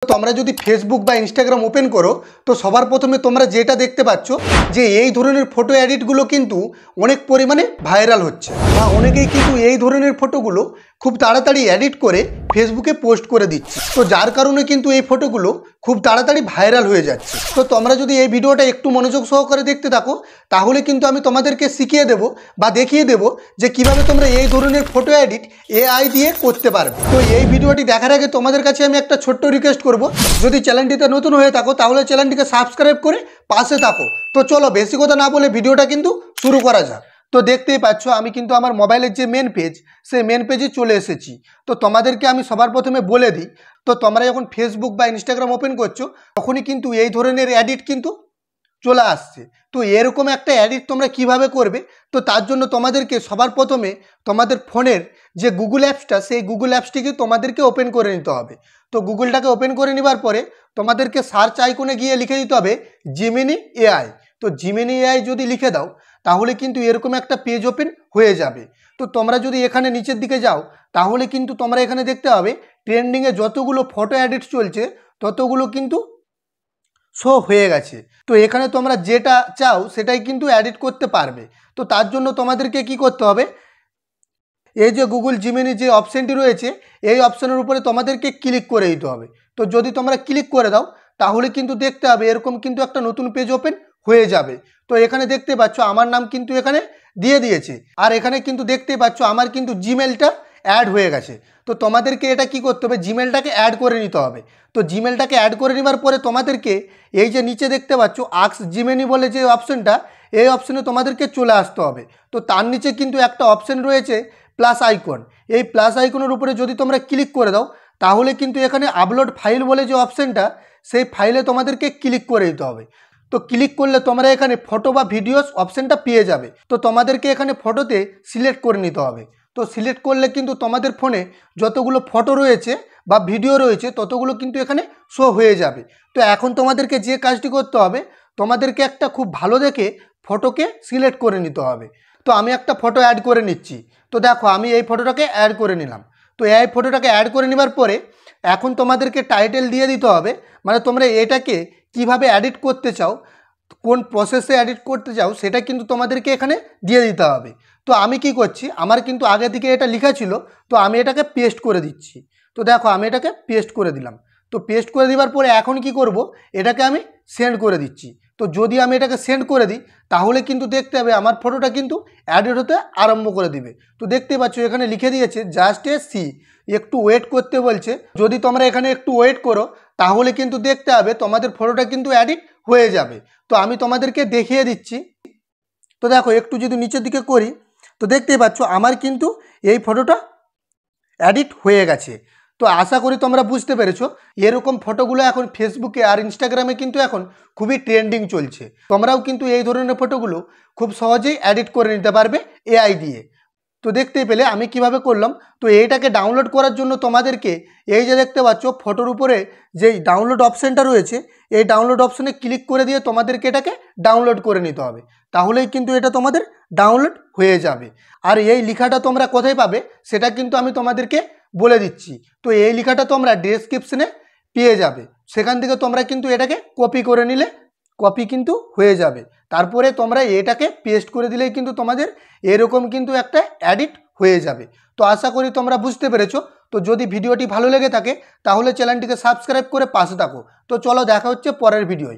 তোমরা যদি ফেসবুক বা ইনস্টাগ্রাম ওপেন করো তো সবার প্রথমে তোমরা যেটা দেখতে পাচ্ছ যে এই ধরনের ফটো এডিটগুলো কিন্তু অনেক পরিমাণে ভাইরাল হচ্ছে বা অনেকেই কিন্তু এই ধরনের ফটোগুলো খুব তাড়াতাড়ি এডিট করে ফেসবুকে পোস্ট করে দিচ্ছে। তো যার কারণে কিন্তু এই ফটোগুলো খুব তাড়াতাড়ি ভাইরাল হয়ে যাচ্ছে। তো তোমরা যদি এই ভিডিওটা একটু মনোযোগ সহকারে দেখতে থাকো তাহলে কিন্তু আমি তোমাদেরকে শিখিয়ে দেব বা দেখিয়ে দেব যে কিভাবে তোমরা এই ধরনের ফটো এডিট এআই দিয়ে করতে পারবে। তো এই ভিডিওটি দেখার আগে তোমাদের কাছে আমি একটা ছোট্ট রিকোয়েস্ট করব, যদি চ্যানেলটিতে নতুন হয়ে থাকো তাহলে চ্যানেলটিকে সাবস্ক্রাইব করে পাশে থাকো। তো চলো বেশি কথা না বলে ভিডিওটা কিন্তু শুরু করা যাক। তো দেখতেই পাচ্ছ আমি কিন্তু আমার মোবাইলের যে মেন পেজ সেই মেন পেজে চলে এসেছি। তো তোমাদেরকে আমি সবার প্রথমে বলে দিই, তো তোমরা যখন ফেসবুক বা ইনস্টাগ্রাম ওপেন করছো তখনই কিন্তু এই ধরনের এডিট কিন্তু চলে আসছে। তো এরকম একটা এডিট তোমরা কিভাবে করবে, তো তার জন্য তোমাদেরকে সবার প্রথমে তোমাদের ফোনের যে গুগল অ্যাপসটা সেই গুগল অ্যাপসটিকে তোমাদেরকে ওপেন করে নিতে হবে। তো গুগলটাকে ওপেন করে নেবার পরে তোমাদেরকে সার্চ আইকনে গিয়ে লিখে দিতে হবে জিমিনি এআই। তো জিমিনি এআই যদি লিখে দাও তাহলে কিন্তু এরকম একটা পেজ ওপেন হয়ে যাবে। তো তোমরা যদি এখানে নিচের দিকে যাও তাহলে কিন্তু তোমরা এখানে দেখতে পাবে ট্রেন্ডিংয়ে যতগুলো ফটো এডিট চলছে ততগুলো কিন্তু শো হয়ে গেছে। তো এখানে তোমরা যেটা চাও সেটাই কিন্তু এডিট করতে পারবে। তো তার জন্য তোমাদেরকে কি করতে হবে, এই যে গুগল জিমিনি যে অপশানটি রয়েছে এই অপশানের উপরে তোমাদেরকে ক্লিক করে দিতে হবে। তো যদি তোমরা ক্লিক করে দাও তাহলে কিন্তু দেখতে হবে এরকম কিন্তু একটা নতুন পেজ ওপেন হয়ে যাবে। তো এখানে দেখতে পাচ্ছ আমার নাম কিন্তু এখানে দিয়ে দিয়েছে, আর এখানে কিন্তু দেখতে পাচ্ছ আমার কিন্তু জিমেলটা অ্যাড হয়ে গেছে। তো তোমাদেরকে এটা কি করতে হবে, জিমেলটাকে অ্যাড করে নিতে হবে। তো জিমেলটাকে অ্যাড করে নেবার পরে তোমাদেরকে এই যে নিচে দেখতে পাচ্ছ আক্স জিমেনি বলে যে অপশানটা, এই অপশানে তোমাদেরকে চলে আসতে হবে। তো তার নিচে কিন্তু একটা অপশান রয়েছে প্লাস আইকন, এই প্লাস আইকনের উপরে যদি তোমরা ক্লিক করে দাও তাহলে কিন্তু এখানে আপলোড ফাইল বলে যে অপশানটা সেই ফাইলে তোমাদেরকে ক্লিক করে দিতে হবে। তো ক্লিক করলে তোমরা এখানে ফটো বা ভিডিওস অপশানটা পেয়ে যাবে। তো তোমাদেরকে এখানে ফটোতে সিলেক্ট করে নিতে হবে। তো সিলেক্ট করলে কিন্তু তোমাদের ফোনে যতগুলো ফটো রয়েছে বা ভিডিও রয়েছে ততগুলো কিন্তু এখানে শো হয়ে যাবে। তো এখন তোমাদেরকে যে কাজটি করতে হবে, তোমাদেরকে একটা খুব ভালো দেখে ফটোকে সিলেক্ট করে নিতে হবে। তো আমি একটা ফটো অ্যাড করে নিচ্ছি। তো দেখো আমি এই ফটোটাকে অ্যাড করে নিলাম। তো এই ফটোটাকে অ্যাড করে নেবার পরে এখন তোমাদেরকে টাইটেল দিয়ে দিতে হবে, মানে তোমরা এটাকে কিভাবে এডিট করতে চাও, কোন প্রসেসে এডিট করতে চাও সেটা কিন্তু তোমাদেরকে এখানে দিয়ে দিতে হবে। তো আমি কি করছি, আমার কিন্তু আগে থেকে এটা লেখা ছিল, তো আমি এটাকে পেস্ট করে দিচ্ছি। তো দেখো আমি এটাকে পেস্ট করে দিলাম। তো পেস্ট করে দেওয়ার পরে এখন কি করব, এটাকে আমি সেন্ড করে দিচ্ছি। তো যদি আমি এটাকে সেন্ড করে দিই তাহলে কিন্তু দেখতে হবে আমার ফটোটা কিন্তু অ্যাডিট হতে আরম্ভ করে দিবে। তো দেখতে পাচ্ছ এখানে লিখে দিয়েছে জাস্ট এ সি, একটু ওয়েট করতে বলছে। যদি তোমরা এখানে একটু ওয়েট করো তাহলে কিন্তু দেখতে হবে তোমাদের ফটোটা কিন্তু এডিট হয়ে যাবে। তো আমি তোমাদেরকে দেখিয়ে দিচ্ছি। তো দেখো একটু যদি নিচের দিকে করি তো দেখতেই পাচ্ছ আমার কিন্তু এই ফটোটা এডিট হয়ে গেছে। তো আশা করি তোমরা বুঝতে পেরেছো, এরকম ফটোগুলো এখন ফেসবুকে আর ইনস্টাগ্রামে কিন্তু এখন খুবই ট্রেন্ডিং চলছে। তোমরাও কিন্তু এই ধরনের ফটোগুলো খুব সহজেই এডিট করে নিতে পারবে এআই দিয়ে। তো দেখতেই পেলে আমি কিভাবে করলাম। তো এইটাকে ডাউনলোড করার জন্য তোমাদেরকে এই যে দেখতে পাচ্ছ ফটোর উপরে যেই ডাউনলোড অপশানটা রয়েছে এই ডাউনলোড অপশানে ক্লিক করে দিয়ে তোমাদেরকে এটাকে ডাউনলোড করে নিতে হবে। তাহলেই কিন্তু এটা তোমাদের ডাউনলোড হয়ে যাবে। আর এই লেখাটা তোমরা কোথায় পাবে সেটা কিন্তু আমি তোমাদেরকে বলে দিচ্ছি। তো এই লেখাটা তোমরা ডেসক্রিপশনে পেয়ে যাবে, সেখান থেকে তোমরা কিন্তু এটাকে কপি করে নিলে কপি কিন্তু হয়ে যাবে। তারপরে তোমরা এটাকে পেস্ট করে দিলেই কিন্তু তোমাদের এরকম কিন্তু একটা এডিট হয়ে যাবে। তো আশা করি তোমরা বুঝতে পেরেছো। তো যদি ভিডিওটি ভালো লেগে থাকে তাহলে চ্যানেলটিকে সাবস্ক্রাইব করে পাশে থাকো। তো চলো দেখা হচ্ছে পরের ভিডিওয়।